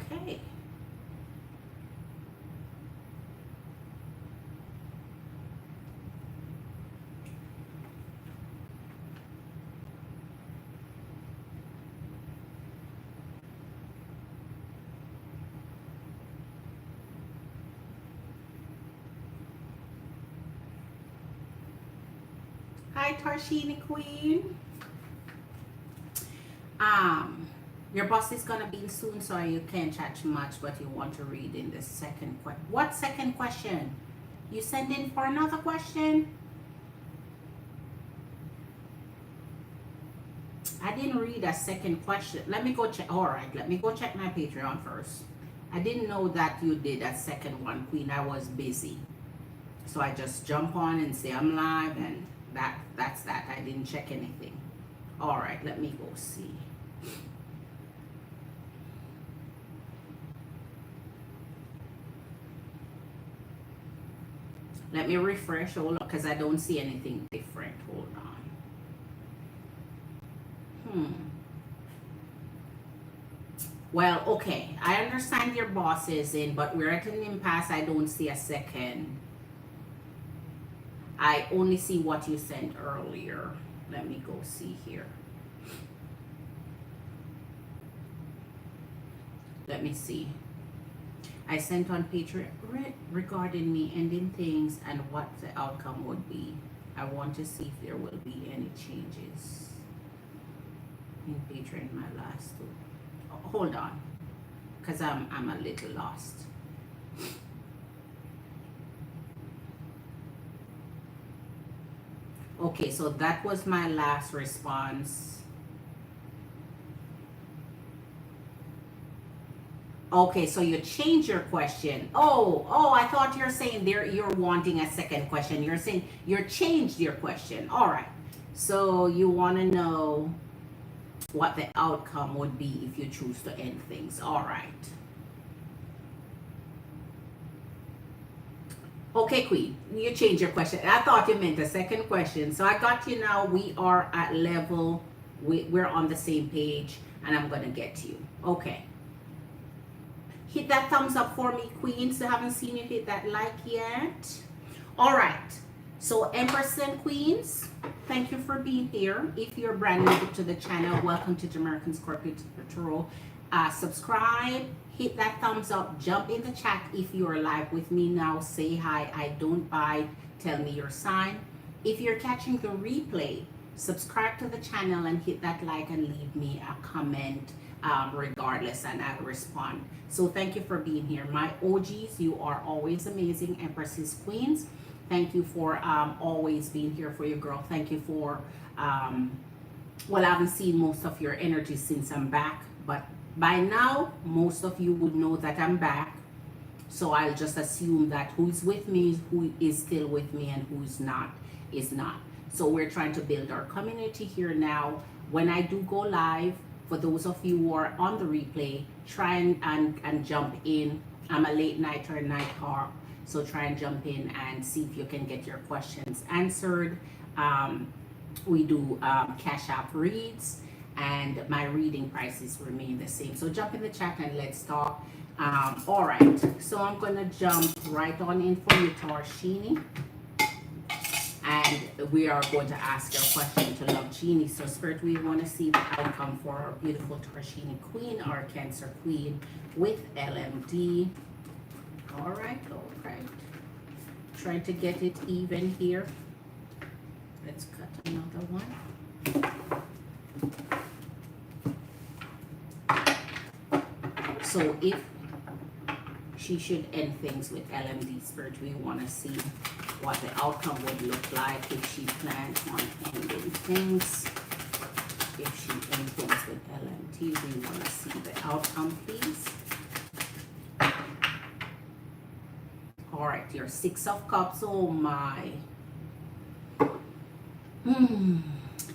Okay. Hi, Tarshini Queen. Your boss is gonna be in soon, so you can't chat much, but you want to read in the second question. What second question? You send in for another question? I didn't read a second question. Let me go check. All right, let me go check my Patreon first. I didn't know that you did a second one, Queen. I was busy, so I just jump on and say I'm live, and that's that. I didn't check anything. All right, let me go see. Let me refresh, hold on, because I don't see anything different. Hold on. Well, okay. I understand your boss is in, but we're at an impasse. I don't see a second. I only see what you sent earlier. Let me go see here. Let me see. I sent on Patreon regarding me ending things and what the outcome would be. I want to see if there will be any changes in Patreon. My last two. Oh, hold on, because I'm a little lost. Okay, so that was my last response. Okay, so you change your question. Oh, I thought you're saying there you're wanting a second question. You're saying you changed your question. All right. So you want to know what the outcome would be if you choose to end things. All right. Okay, Queen, you change your question. I thought you meant a second question. So I got you now. We are at level, we're on the same page, and I'm going to get to you. Okay. Hit that thumbs up for me, Queens. I haven't seen you hit that like yet. All right. So Empress and Queens, thank you for being here. If you're brand new to the channel, welcome to Jamerican Scorpio Tarot. Subscribe, hit that thumbs up, jump in the chat if you're live with me now. Say hi, I don't bite, tell me your sign. If you're catching the replay, subscribe to the channel and hit that like and leave me a comment regardless, and I'll respond. So thank you for being here. My OGs, you are always amazing. Empresses, Queens, thank you for always being here for your girl. Thank you for, well, I haven't seen most of your energy since I'm back, but by now, most of you would know that I'm back. So I'll just assume that who's with me, who is still with me, and who's not, is not. So we're trying to build our community here now. When I do go live, for those of you who are on the replay, try and jump in. I'm a late nighter and night hawk, so try and jump in and see if you can get your questions answered. We do Cash App reads, and my reading prices remain the same. So jump in the chat and let's talk. All right, so I'm gonna jump right on in for you, Tarshini. And we are going to ask your question to Love Genie. So Spirit, we want to see the outcome for our beautiful Tarshini Queen, our Cancer Queen with LMD. All right. Trying to get it even here. Let's cut another one. So if she should end things with LMD, Spirit, we want to see what the outcome would look like if she plans on ending things. If she ends things with LMD, we want to see the outcome, please. All right, your Six of Cups. Oh my.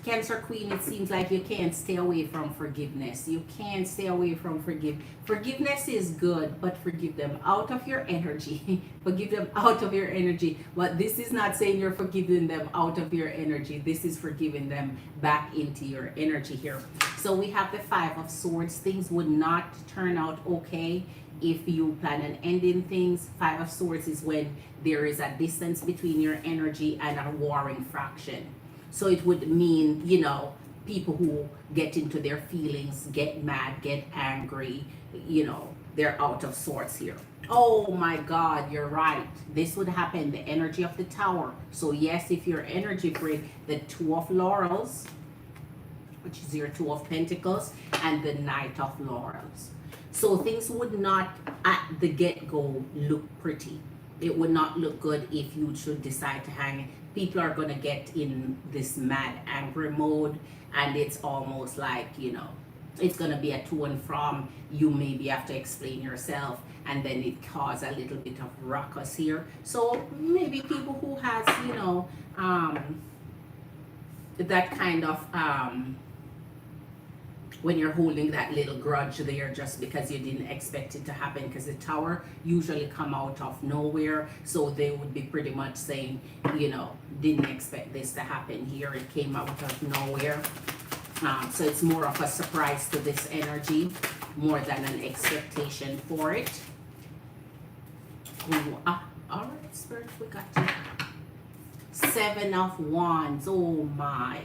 Cancer Queen, it seems like you can't stay away from forgiveness. You can't stay away from forgiveness is good, but forgive them out of your energy. Forgive them out of your energy. But this is not saying you're forgiving them out of your energy. This is forgiving them back into your energy here. So we have the Five of Swords. Things would not turn out okay if you plan on ending things. Five of Swords is when there is a distance between your energy and a warring fraction. So it would mean, you know, people who get into their feelings, get mad, get angry, you know, they're out of sorts here. Oh my God, you're right. This would happen, the energy of the Tower. So yes, if your energy free, the Two of Laurels, which is your Two of Pentacles, and the Knight of Laurels. So things would not at the get-go look pretty. It would not look good if you should decide to hang. People are going to get in this mad angry mode, and it's almost like, you know, it's going to be a to and from. You maybe have to explain yourself, and then it cause a little bit of ruckus here. So maybe people who has, you know, that kind of when you're holding that little grudge there just because you didn't expect it to happen, because the Tower usually come out of nowhere, so they would be pretty much saying, you know, didn't expect this to happen here, it came out of nowhere. So it's more of a surprise to this energy more than an expectation for it. Ooh, all right, Spirit, we got you. Seven of Wands. Oh my.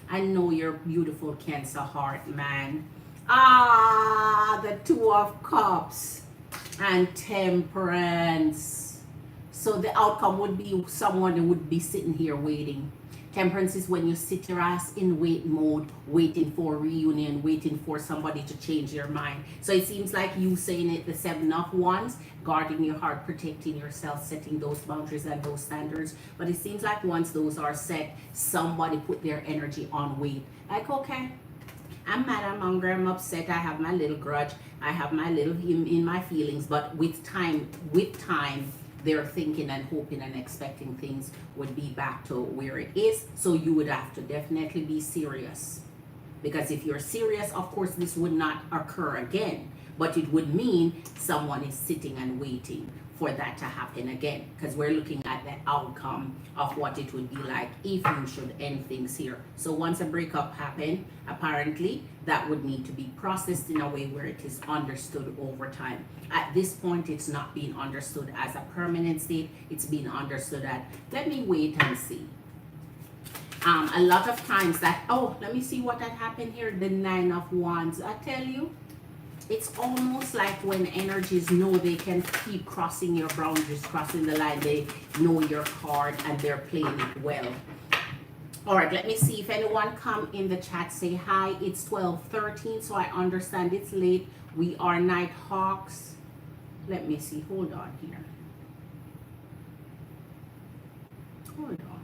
I know you're beautiful, Cancer heart, man. The Two of Cups and Temperance. So the outcome would be someone who would be sitting here waiting. Temperance is when you sit your ass in wait mode, waiting for a reunion, waiting for somebody to change your mind. So it seems like you saying it, the Seven of Wands, guarding your heart, protecting yourself, setting those boundaries and those standards. But it seems like once those are set, somebody put their energy on wait. Like, okay, I'm mad, I'm angry, I'm upset, I have my little grudge, I have my little in my feelings. But with time, they're thinking and hoping and expecting things would be back to where it is. So you would have to definitely be serious. Because if you're serious, of course, this would not occur again. But it would mean someone is sitting and waiting for that to happen again. Because we're looking at the outcome of what it would be like if you should end things here. So once a breakup happened, apparently, that would need to be processed in a way where it is understood over time. At this point, it's not being understood as a permanent state. It's being understood as, let me wait and see. A lot of times that, oh, let me see what had happened here. The Nine of Wands. I tell you, it's almost like when energies know they can keep crossing your boundaries, crossing the line. They know your card and they're playing it well. All right, let me see if anyone come in the chat, say hi. It's 12:13, so I understand it's late. We are Night Hawks. Let me see. Hold on here. Hold on.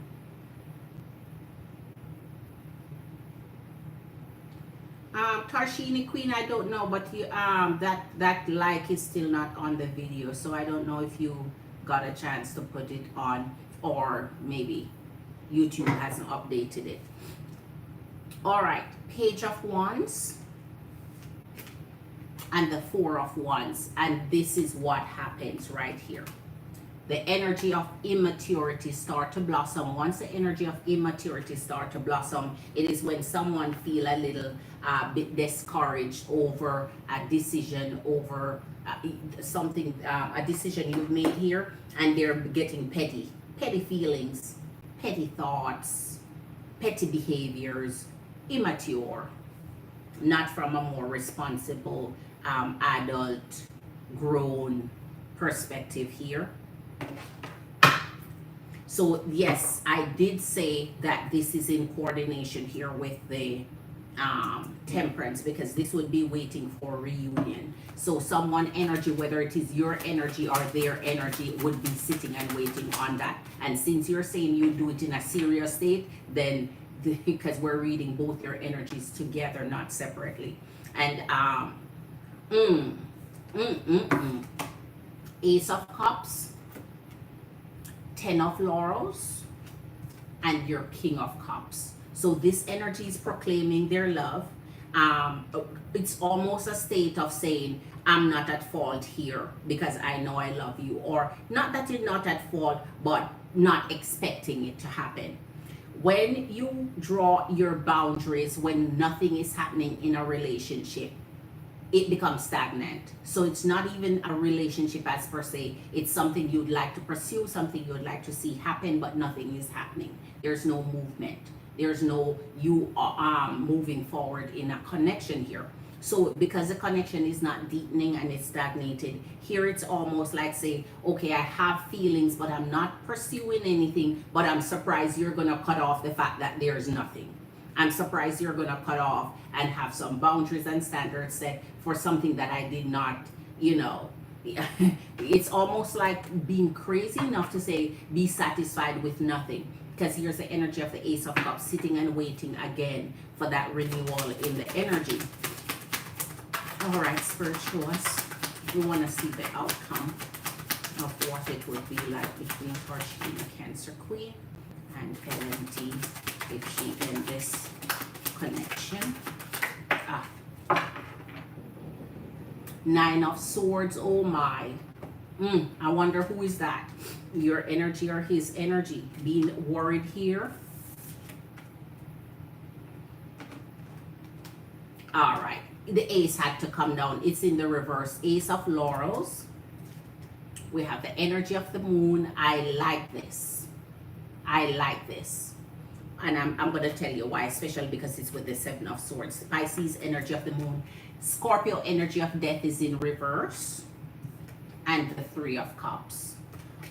Tarshini Queen, I don't know, but you, that like is still not on the video, so I don't know if you got a chance to put it on, or maybe YouTube hasn't updated it. All right, Page of Wands and the Four of Wands, and this is what happens right here. The energy of immaturity start to blossom. Once the energy of immaturity start to blossom, it is when someone feel a little bit discouraged over a decision, over something, a decision you've made here, and they're getting petty feelings, petty thoughts, petty behaviors, immature, not from a more responsible, adult, grown perspective here. So yes, I did say that this is in coordination here with the Temperance, because this would be waiting for reunion. So someone energy, whether it is your energy or their energy, would be sitting and waiting on that. And since you're saying you do it in a serious state, then because we're reading both your energies together, not separately. And Ace of Cups, Ten of Laurels, and your King of Cups. So this energy is proclaiming their love. It's almost a state of saying, I'm not at fault here because I know I love you. Or not that you're not at fault, but not expecting it to happen. When you draw your boundaries, when nothing is happening in a relationship, it becomes stagnant. So it's not even a relationship as per se. It's something you'd like to pursue, something you'd like to see happen, but nothing is happening. There's no movement. There's no you moving forward in a connection here. So because the connection is not deepening and it's stagnated, here it's almost like say, okay, I have feelings, but I'm not pursuing anything, but I'm surprised you're going to cut off the fact that there's nothing. I'm surprised you're going to cut off and have some boundaries and standards set for something that I did not, it's almost like being crazy enough to say, be satisfied with nothing. Because here's the energy of the Ace of Cups, sitting and waiting again for that renewal in the energy. All right, Spirit, show us. We want to see the outcome of what it would be like between Torchina, Cancer Queen, and LMT if she in this connection. Nine of Swords, oh my. I wonder who is that? Your energy or his energy? Being worried here. All right. The ace had to come down. It's in the reverse. Ace of Laurels. We have the energy of the moon. I like this. I like this. And I'm going to tell you why, especially because it's with the Seven of Swords. Pisces, energy of the moon. Scorpio, energy of death is in reverse. And the Three of Cups.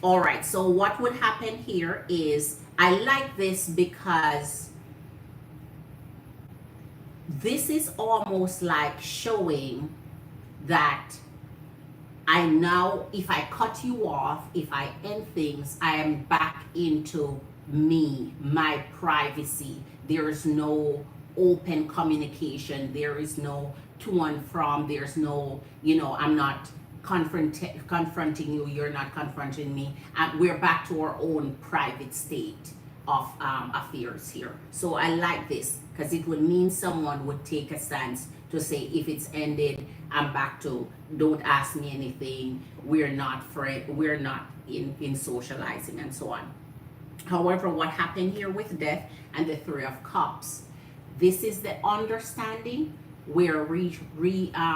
All right, so what would happen here is, I like this because this is almost like showing that I now, if I cut you off, if I end things, I am back into me, my privacy. There is no open communication. There is no to and from. There's no, I'm not confronting you, you're not confronting me. We're back to our own private state of affairs here. So I like this because it would mean someone would take a stance to say, if it's ended, I'm back to, don't ask me anything, we're not we're not in socializing and so on. However, what happened here with death and the Three of Cups, this is the understanding. We're re-immersing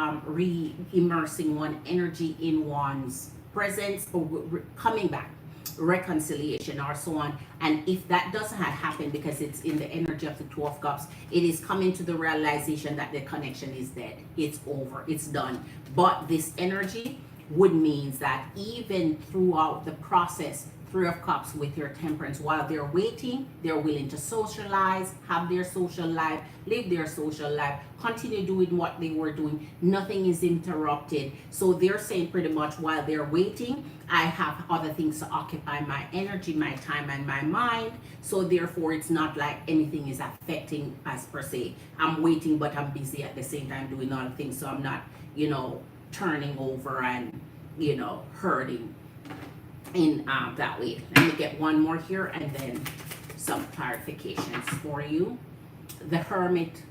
one energy in one's presence, or coming back, reconciliation or so on. And if that doesn't happen because it's in the energy of the Two of Cups, it is coming to the realization that the connection is dead. It's over. It's done. But this energy would mean that even throughout the process, Three of Cups with your Temperance, while they're waiting, they're willing to socialize, have their social life, live their social life, continue doing what they were doing. Nothing is interrupted. So they're saying pretty much, while they're waiting, I have other things to occupy my energy, my time, and my mind. So therefore, it's not like anything is affecting us per se. I'm waiting, but I'm busy at the same time doing other things. So I'm not, turning over and, hurting in that way. Let me get one more here and then some clarifications for you. The Hermit,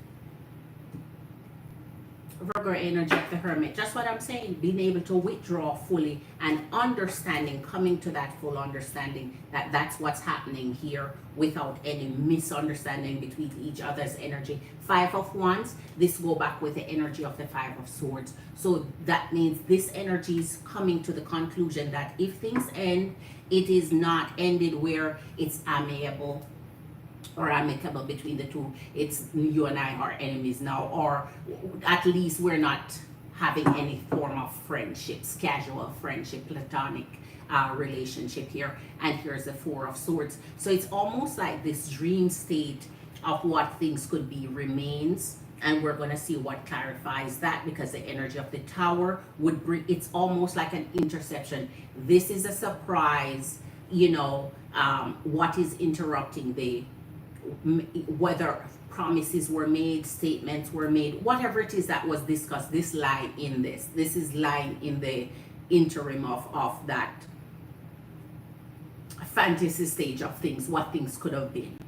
Virgo energy of the Hermit, just what I'm saying, being able to withdraw fully and understanding, coming to that full understanding that that's what's happening here without any misunderstanding between each other's energy. Five of Wands, this go back with the energy of the Five of Swords. So that means this energy is coming to the conclusion that if things end, it is not ended where it's amiable or amicable between the two. It's you and I are enemies now, or at least we're not having any form of friendships, casual friendship, platonic relationship here. And here's the Four of Swords. So it's almost like this dream state of what things could be remains, and we're going to see what clarifies that, because the energy of the Tower would bring, it's almost like an interception. This is a surprise, what is interrupting the, whether promises were made, statements were made, whatever it is that was discussed, this lie in this is lying in the interim of that fantasy stage of things, what things could have been.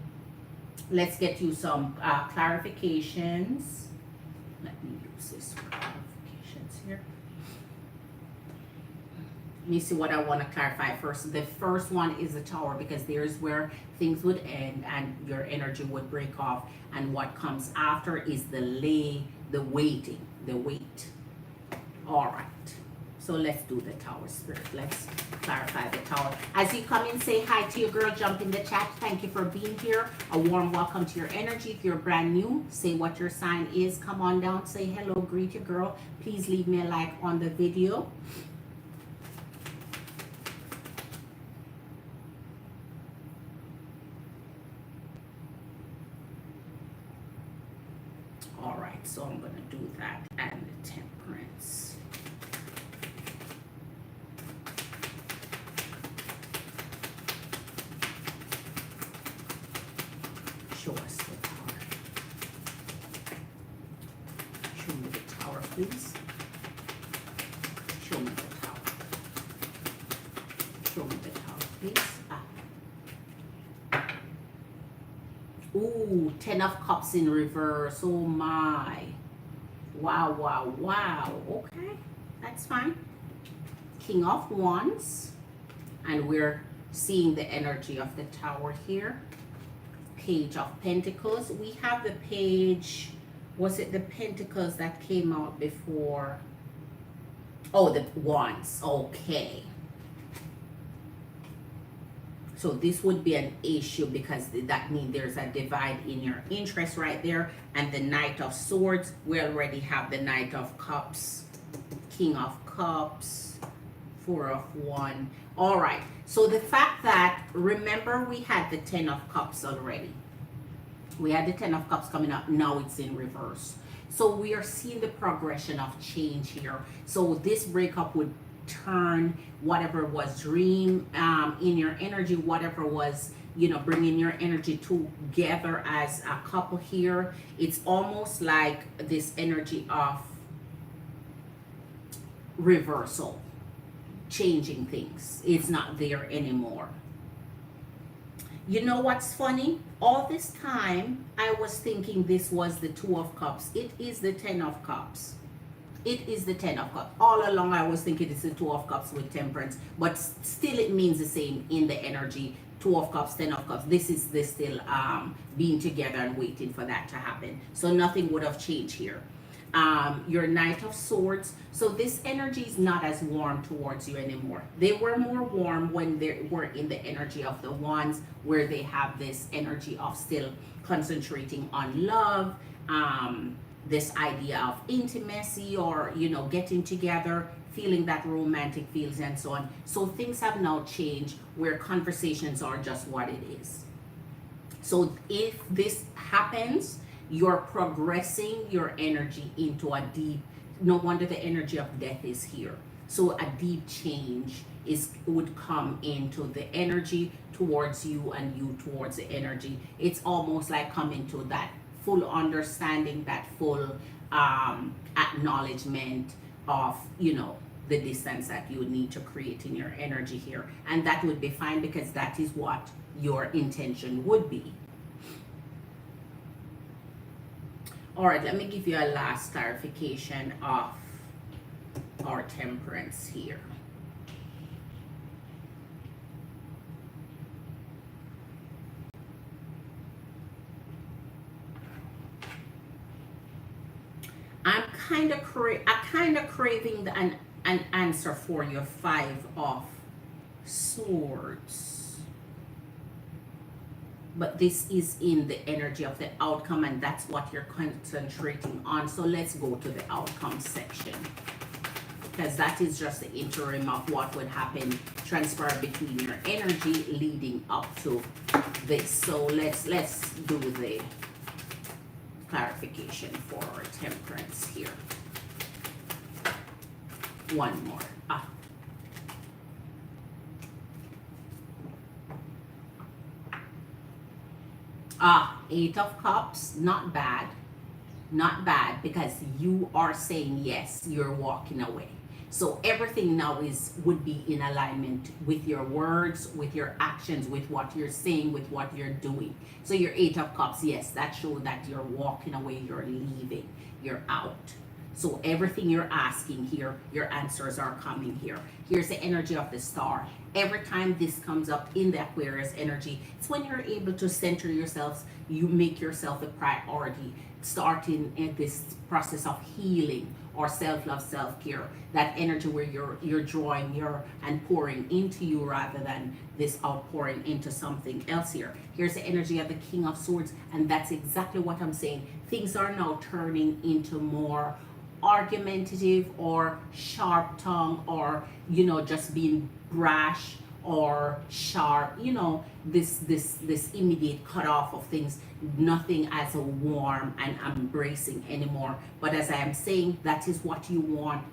Let's get you some clarifications. Let me use this for clarifications here. Let me see what I want to clarify first. The first one is the Tower, because there's where things would end and your energy would break off. And what comes after is the waiting, the wait. All right. So let's do the Tower, Spirit. Let's clarify the Tower. As you come in, say hi to your girl. Jump in the chat. Thank you for being here. A warm welcome to your energy. If you're brand new, say what your sign is. Come on down. Say hello. Greet your girl. Please leave me a like on the video. All right. So I'm going to do that and the Temperance. Show us the Tower. Show me the Tower, please. Show me the Tower. Show me the Tower, please. Ooh, 10 of Cups in reverse. Oh my. Wow, wow, wow. Okay, that's fine. King of Wands. And we're seeing the energy of the Tower here. Page of Pentacles. We have the page, was it the Pentacles that came out before? Oh, the Wands. Okay. So this would be an issue because that means there's a divide in your interest right there. And the Knight of Swords, we already have the Knight of Cups, King of Cups, Four of Wands. All right. So the fact that, remember we had the 10 of Cups already. We had the 10 of Cups coming up. Now it's in reverse. So we are seeing the progression of change here. So this breakup would turn whatever was dream in your energy, whatever was, you know, bringing your energy together as a couple here. It's almost like this energy of reversal. Changing things. It's not there anymore. You know what's funny? All this time I was thinking this was the Two of Cups. It is the 10 of Cups. It is the 10 of Cups. All along I was thinking it's the Two of Cups with Temperance, but still it means the same in the energy. Two of Cups, 10 of Cups. This is still being together and waiting for that to happen. So nothing would have changed here. Your Knight of Swords. So this energy is not as warm towards you anymore. They were more warm when they were in the energy of the Wands, where they have this energy of still concentrating on love, this idea of intimacy, or, you know, getting together, feeling that romantic feels and so on. So things have now changed where conversations are just what it is. So if this happens, you're progressing your energy into a deep, no wonder the energy of death is here. So a deep change would come into the energy towards you and you towards the energy. It's almost like coming to that full understanding, that full acknowledgement of, you know, the distance that you would need to create in your energy here. And that would be fine because that is what your intention would be. All right, let me give you a last clarification of our Temperance here. I'm kind of craving an answer for your Five of Swords. But this is in the energy of the outcome, and that's what you're concentrating on. So let's go to the outcome section, because that is just the interim of what would happen, transpire between your energy leading up to this. So let's do the clarification for Temperance here. One more. Eight of Cups, not bad. Not bad, because you are saying yes, you're walking away. So everything now would be in alignment with your words, with your actions, with what you're saying, with what you're doing. So your Eight of Cups, yes, that shows that you're walking away, you're leaving, you're out. So everything you're asking here, your answers are coming here. Here's the energy of the Star. Every time this comes up in the Aquarius energy, it's when you're able to center yourselves, you make yourself a priority, starting in this process of healing or self-love, self-care. That energy where you're drawing your and pouring into you rather than this outpouring into something else here. Here's the energy of the King of Swords, and that's exactly what I'm saying. Things are now turning into more argumentative or sharp tongue, or just being brash or sharp, this immediate cut off of things, nothing as a warm and embracing anymore. But as I am saying, that is what you want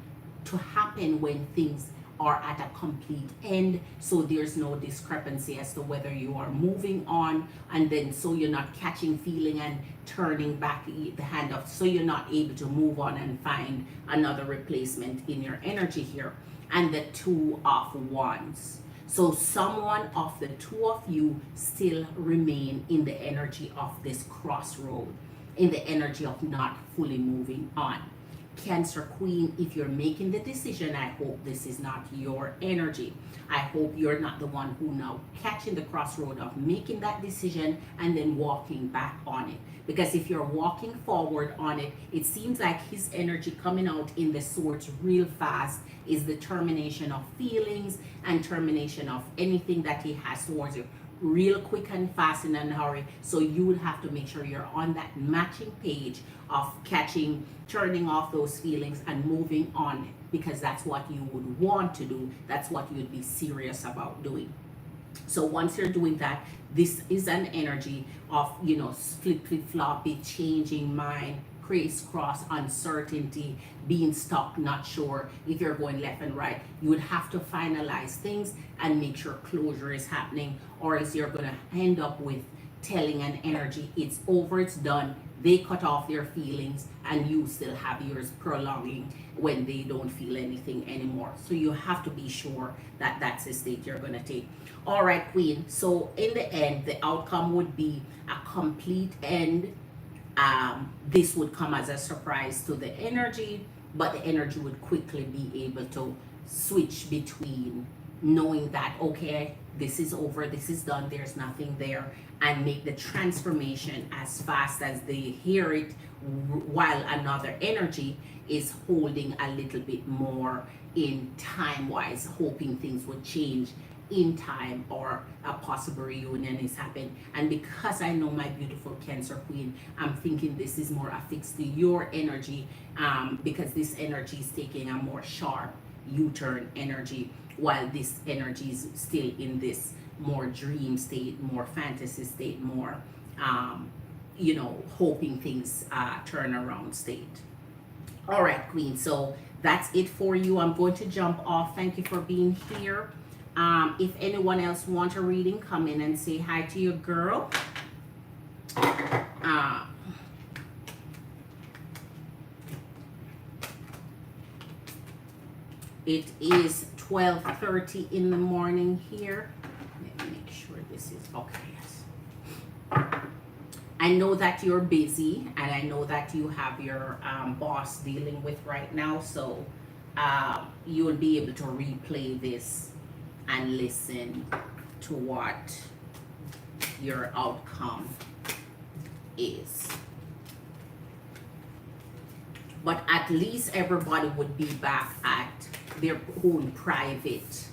to happen when things are at a complete end, so there's no discrepancy as to whether you are moving on, and then so you're not catching feeling and turning back the hand of, so you're not able to move on and find another replacement in your energy here. And the Two of Wands. So someone of the two of you still remain in the energy of this crossroad, in the energy of not fully moving on. Cancer Queen, if you're making the decision, I hope this is not your energy. I hope you're not the one who now catching the crossroad of making that decision and then walking back on it. Because if you're walking forward on it, it seems like his energy coming out in the Swords real fast is the termination of feelings and termination of anything that he has towards you, real quick and fast in a hurry. So you would have to make sure you're on that matching page of catching, turning off those feelings and moving on, because that's what you would want to do. That's what you'd be serious about doing. So once you're doing that, this is an energy of, flip floppy, changing mind, crisscross, uncertainty, being stuck, not sure if you're going left and right. You would have to finalize things and make sure closure is happening, or else you're going to end up with telling an energy it's over, it's done. They cut off their feelings and you still have yours prolonging when they don't feel anything anymore. So you have to be sure that that's the state you're going to take. All right, Queen. So in the end, the outcome would be a complete end. This would come as a surprise to the energy, but the energy would quickly be able to switch between knowing that, okay, this is over, this is done, there's nothing there, and make the transformation as fast as they hear it, while another energy is holding a little bit more in time-wise, hoping things would change in time or a possible reunion is happening. And because I know my beautiful Cancer Queen, I'm thinking this is more affixed to your energy, because this energy is taking a more sharp U-turn energy, while this energy is still in this more dream state, more fantasy state, more hoping things turn around state. All right, Queen, so that's it for you. I'm going to jump off. Thank you for being here. If anyone else wants a reading, come in and say hi to your girl. It is 12:30 in the morning here. Let me make sure this is okay. Yes. I know that you're busy, and I know that you have your boss dealing with right now, so you will be able to replay this and listen to what your outcome is. But at least everybody would be back at their own private,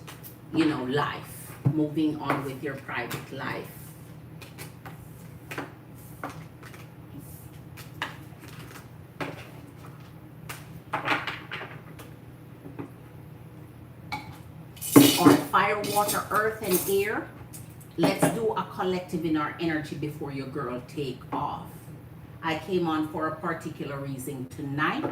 life, moving on with your private life. Or fire, water, earth, and air. Let's do a collective in our energy before your girl take off. I came on for a particular reason tonight.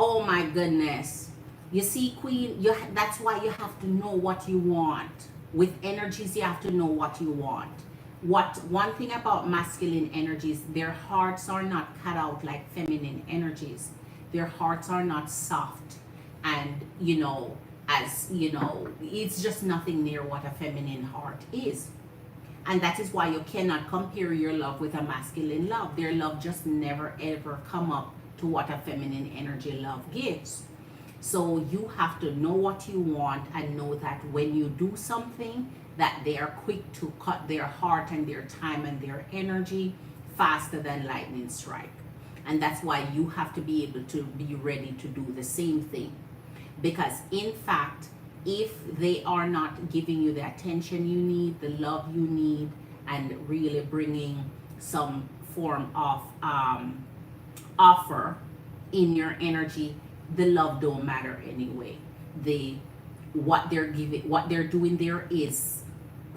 Oh my goodness. You see, Queen, that's why you have to know what you want. With energies, you have to know what you want. One thing about masculine energies, their hearts are not cut out like feminine energies. Their hearts are not soft, and as it's just nothing near what a feminine heart is. And that is why you cannot compare your love with a masculine love. Their love just never ever come up to what a feminine energy love gives. So you have to know what you want and know that when you do something, that they are quick to cut their heart and their time and their energy faster than lightning strike. And that's why you have to be able to be ready to do the same thing. Because in fact, if they are not giving you the attention you need, the love you need, and really bringing some form of offer in your energy, the love don't matter anyway. They what they're giving, what they're doing there is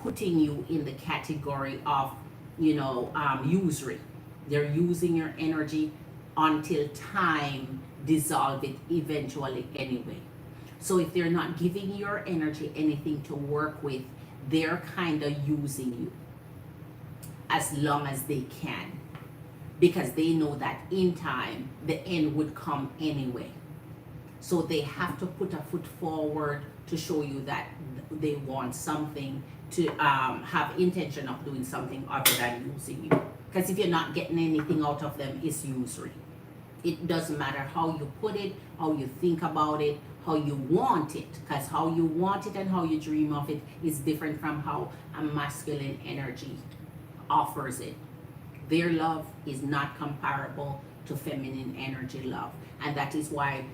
putting you in the category of usury. They're using your energy until time dissolve it eventually anyway. So if they're not giving your energy anything to work with, they're kind of using you as long as they can, because they know that in time the end would come anyway. So they have to put a foot forward to show you that they want something, to have intention of doing something other than using you. Because if you're not getting anything out of them, it's usury. It doesn't matter how you put it, how you think about it, how you want it. Because how you want it and how you dream of it is different from how a masculine energy offers it. Their love is not comparable to feminine energy love. And that is why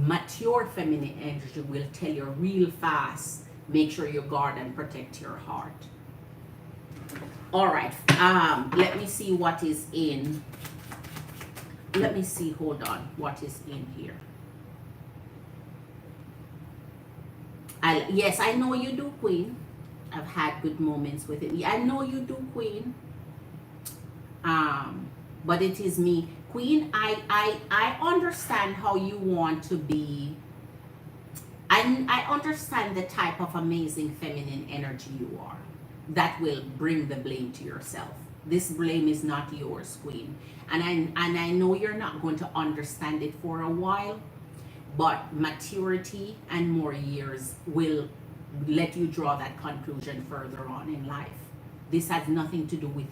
mature feminine energy will tell you real fast, make sure you guard and protect your heart. All right, let me see what is in. Let me see, hold on, what is in here. Yes, I know you do, Queen. I've had good moments with it. I know you do, Queen. But it is me. Queen, I understand how you want to be. I understand the type of amazing feminine energy you are that will bring the blame to yourself. This blame is not yours, Queen. And I know you're not going to understand it for a while, but maturity and more years will let you draw that conclusion further on in life. This has nothing to do with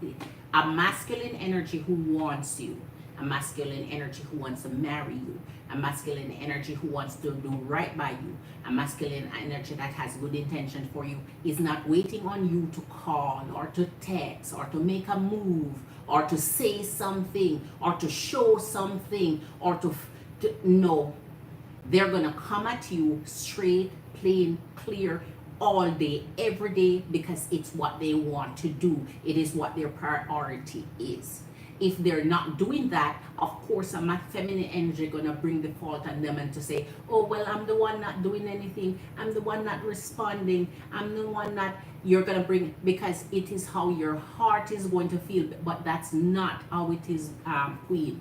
you. A masculine energy who wants you, a masculine energy who wants to marry you, a masculine energy who wants to do right by you, a masculine energy that has good intention for you is not waiting on you to call or to text or to make a move or to say something or to show something or to no. They're gonna come at you straight, plain, clear, all day, every day, because it's what they want to do. It is what their priority is. If they're not doing that, of course, a feminine energy gonna bring the fault on them and to say, oh, well, I'm the one not doing anything. I'm the one not responding. I'm the one not, you're gonna bring, because it is how your heart is going to feel, but that's not how it is, Queen.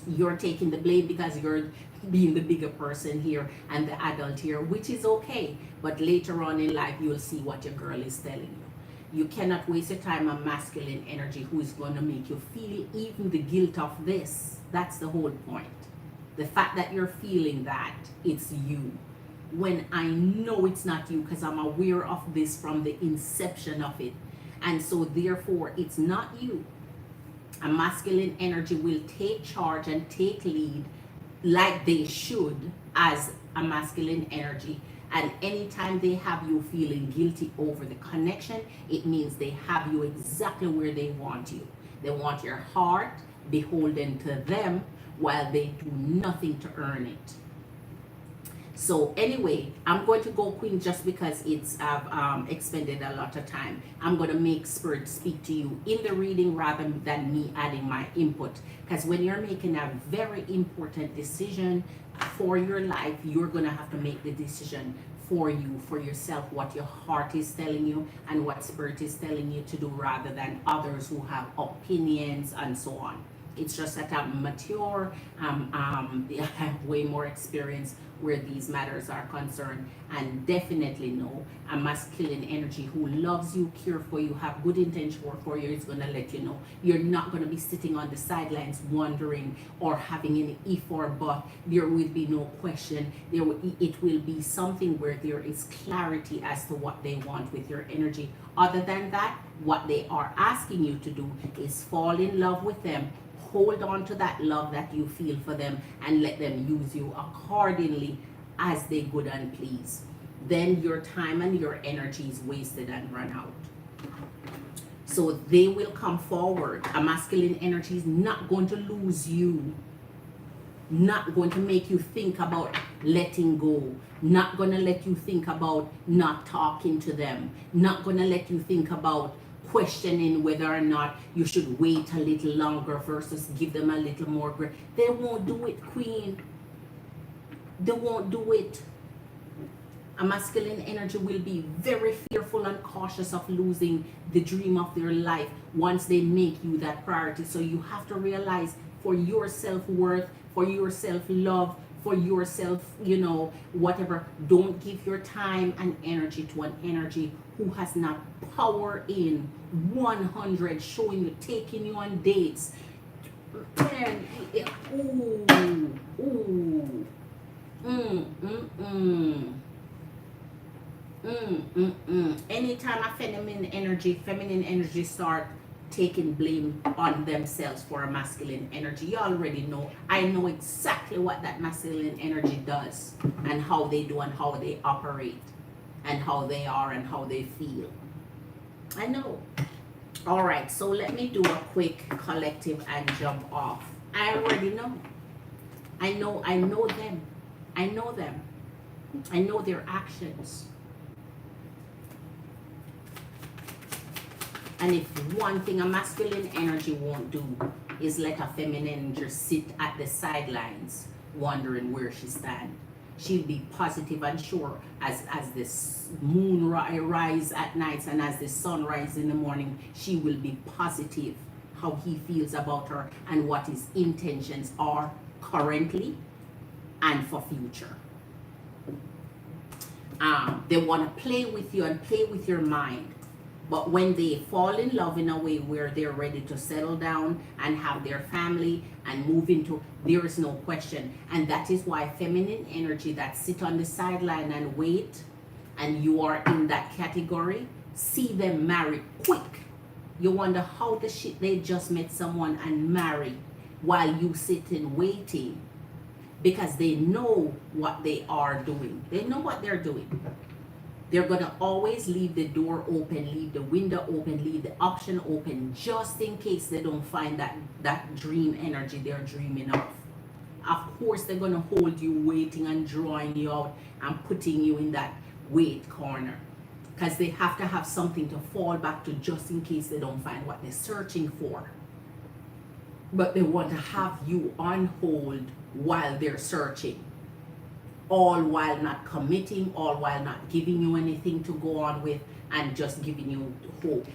You're taking the blame because you're being the bigger person here and the adult here, which is okay. But later on in life, you'll see what your girl is telling you. You cannot waste your time on masculine energy who is going to make you feel even the guilt of this. That's the whole point. The fact that you're feeling that it's you, when I know it's not you, because I'm aware of this from the inception of it. And so therefore, it's not you. A masculine energy will take charge and take lead like they should as a masculine energy. And anytime they have you feeling guilty over the connection, it means they have you exactly where they want you. They want your heart beholden to them while they do nothing to earn it. So anyway, I'm going to go, Queen, just because I've expended a lot of time. I'm going to make Spirit speak to you in the reading rather than me adding my input. Because when you're making a very important decision for your life, you're going to have to make the decision for you, for yourself, what your heart is telling you and what Spirit is telling you to do, rather than others who have opinions and so on. It's just that I'm mature, I have way more experience where these matters are concerned, and definitely know a masculine energy who loves you, care for you, have good intention for you is going to let you know. You're not going to be sitting on the sidelines wondering or having any if or but. There will be no question. It will be something where there is clarity as to what they want with your energy. Other than that, what they are asking you to do is fall in love with them, hold on to that love that you feel for them, and let them use you accordingly as they good and please. Then your time and your energy is wasted and run out. So they will come forward. A masculine energy is not going to lose you, not going to make you think about letting go, not going to let you think about not talking to them, not going to let you think about questioning whether or not you should wait a little longer versus give them a little more grace. They won't do it, Queen. They won't do it. A masculine energy will be very fearful and cautious of losing the dream of their life once they make you that priority. So you have to realize, for your self-worth, for your self-love, for yourself, whatever, don't give your time and energy to an energy who has not power in 100, showing you, taking you on dates. Man, Anytime a feminine energy start taking blame on themselves for a masculine energy, you already know. I know exactly what that masculine energy does, and how they do, and how they operate, and how they are, and how they feel. I know. All right, so let me do a quick collective and jump off. I already know. I know them. I know them. I know their actions. And if one thing a masculine energy won't do is let a feminine just sit at the sidelines wondering where she stands. She'll be positive and sure as this moon rise at night and as the sun rises in the morning. She will be positive how he feels about her and what his intentions are currently and for future. They want to play with you and play with your mind. But when they fall in love in a way where they're ready to settle down and have their family and move into, there is no question. And that is why feminine energy that sit on the sideline and wait, and you are in that category, see them marry quick. You wonder how the shit they just met someone and marry while you sitting waiting, because they know what they are doing. They know what they're doing. They're going to always leave the door open, leave the window open, leave the option open, just in case they don't find that dream energy they're dreaming of. Of course, they're going to hold you waiting and drawing you out and putting you in that wait corner, because they have to have something to fall back to just in case they don't find what they're searching for. But they want to have you on hold while they're searching. All while not committing, all while not giving you anything to go on with, and just giving you hope.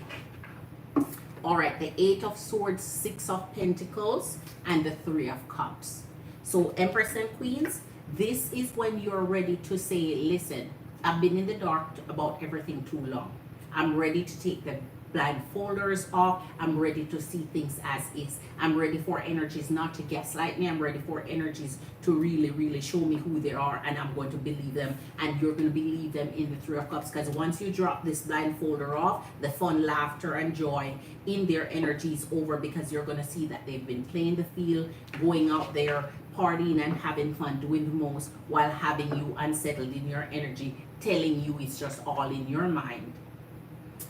All right, the 8 of Swords, 6 of Pentacles, and the 3 of Cups. So Empress and Queens, this is when you're ready to say, listen, I've been in the dark about everything too long. I'm ready to take the blindfolders off. I'm ready to see things as is. I'm ready for energies not to gaslight me. I'm ready for energies to really, really show me who they are, and I'm going to believe them, and you're going to believe them in the 3 of Cups, because once you drop this blindfolder off, the fun, laughter, and joy in their energy is over, because you're going to see that they've been playing the field, going out there, partying and having fun, doing the most, while having you unsettled in your energy, telling you it's just all in your mind.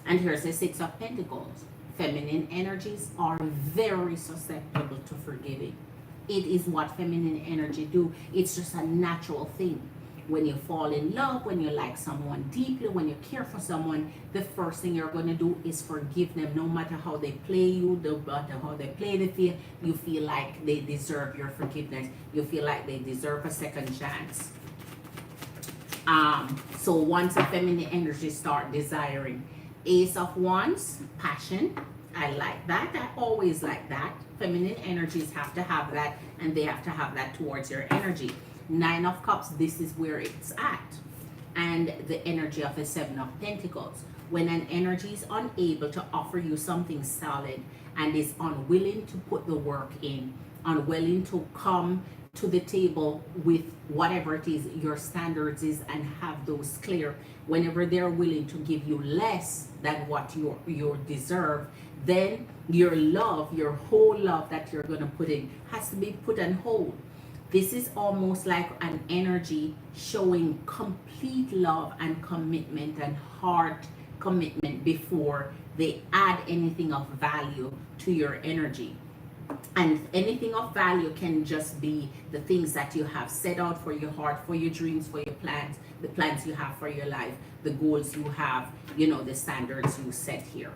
And here's the 6 of Pentacles. Feminine energies are very susceptible to forgiving. It is what feminine energy do. It's just a natural thing. When you fall in love, when you like someone deeply, when you care for someone, the first thing you're going to do is forgive them. No matter how they play you, no matter how they play the field, you feel like they deserve your forgiveness. You feel like they deserve a second chance. So once a feminine energy start desiring, Ace of Wands, passion. I like that. I always like that. Feminine energies have to have that, and they have to have that towards your energy. Nine of Cups, this is where it's at. And the energy of the Seven of Pentacles. When an energy is unable to offer you something solid and is unwilling to put the work in, unwilling to come to the table with whatever it is your standards is and have those clear, whenever they're willing to give you less than what you deserve, then your love, your whole love that you're going to put in, has to be put on hold. This is almost like an energy showing complete love and commitment and heart commitment before they add anything of value to your energy. And anything of value can just be the things that you have set out for your heart, for your dreams, for your plans, the plans you have for your life, the goals you have, the standards you set here.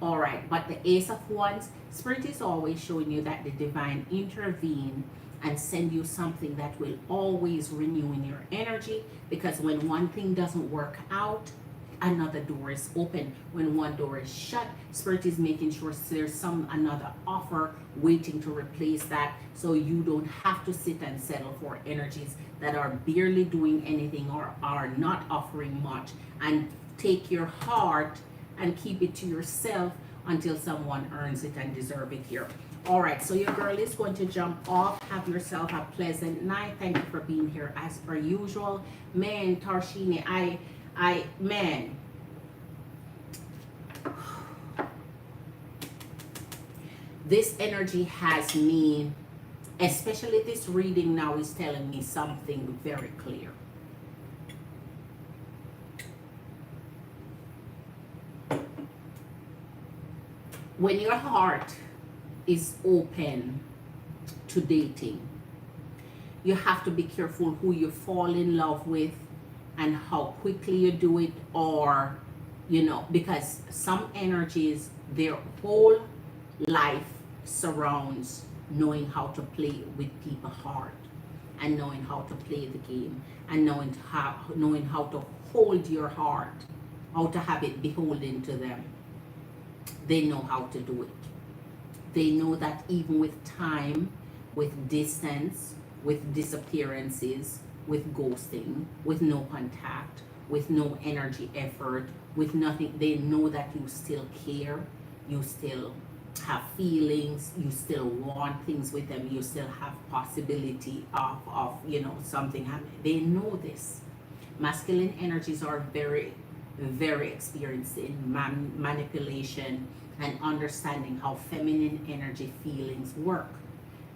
All right, but the Ace of Wands, Spirit is always showing you that the divine intervene and send you something that will always renew in your energy, because when one thing doesn't work out, another door is open. When one door is shut, Spirit is making sure there's another offer waiting to replace that, so you don't have to sit and settle for energies that are barely doing anything or are not offering much, and take your heart and keep it to yourself until someone earns it and deserve it here. All right, so your girl is going to jump off. Have yourself a pleasant night. Thank you for being here as per usual. Man, Tarshini, man, this energy has me, especially this reading now is telling me something very clear. When your heart is open to dating, you have to be careful who you fall in love with and how quickly you do it, or because some energies, their whole life surrounds knowing how to play with people's heart, and knowing how to play the game, and knowing how to hold your heart, how to have it beholden to them. They know how to do it. They know that even with time, with distance, with disappearances, with ghosting, with no contact, with no energy effort, with nothing, they know that you still care, you still have feelings, you still want things with them, you still have possibility of something happening. They know this. Masculine energies are very, very experienced in manipulation and understanding how feminine energy feelings work.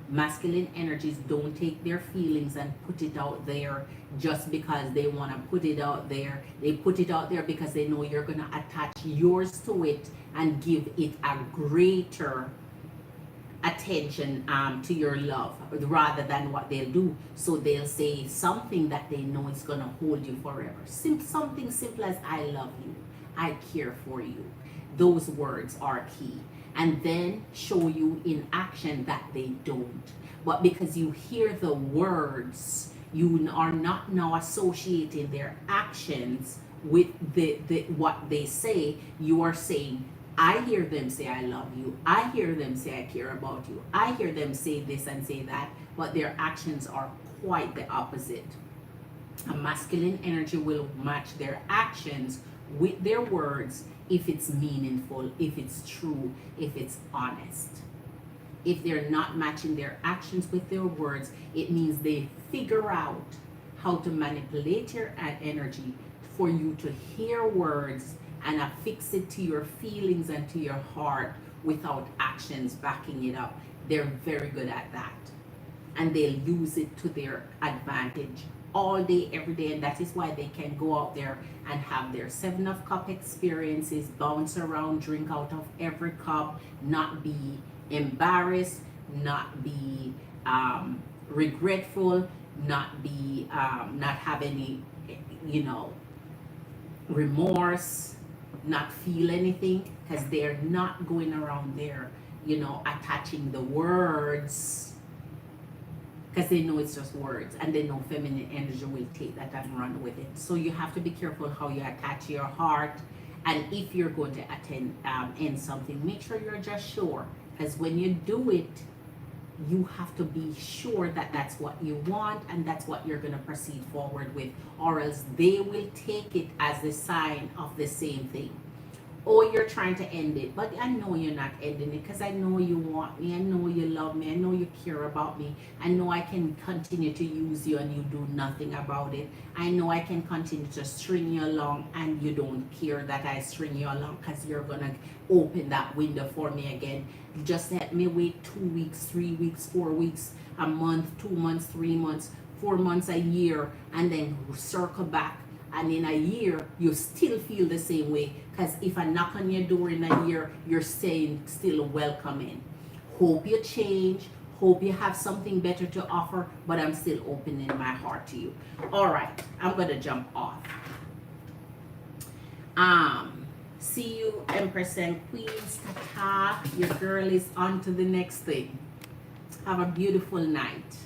Masculine energies don't take their feelings and put it out there just because they want to put it out there. They put it out there because they know you're going to attach yours to it and give it a greater attention to your love, rather than what they'll do. So they'll say something that they know is going to hold you forever. Something simple as I love you, I care for you. Those words are key. And then show you in action that they don't. But because you hear the words, you are not now associating their actions with the what they say. You are saying, I hear them say I love you, I hear them say I care about you, I hear them say this and say that, but their actions are quite the opposite. A masculine energy will match their actions with their words if it's meaningful, if it's true, if it's honest. If they're not matching their actions with their words, it means they figure out how to manipulate your energy for you to hear words and affix it to your feelings and to your heart without actions backing it up. They're very good at that. And they'll use it to their advantage all day, every day, and that is why they can go out there and have their Seven of Cup experiences, bounce around, drink out of every cup, not be embarrassed, not be regretful, not have any remorse, not feel anything, because they're not going around there attaching the words, because they know it's just words, and they know feminine energy will take that and run with it. So you have to be careful how you attach your heart And if you're going to end something, make sure you're just sure, because when you do it, you have to be sure that that's what you want and that's what you're going to proceed forward with, or else they will take it as a sign of the same thing. Or you're trying to end it, but I know you're not ending it, because I know you want me, I know you love me, I know you care about me, I know I can continue to use you and you do nothing about it. I know I can continue to string you along and you don't care that I string you along, because you're gonna open that window for me again. Just let me wait 2 weeks, 3 weeks, 4 weeks, a month, 2 months, 3 months, 4 months, a year, and then circle back. And in a year, you still feel the same way. Because if I knock on your door in a year, you're saying still welcome in. Hope you change. Hope you have something better to offer. But I'm still opening my heart to you. All right. I'm going to jump off. See you, Empress and Queens. Ta-ta. Your girl is on to the next thing. Have a beautiful night.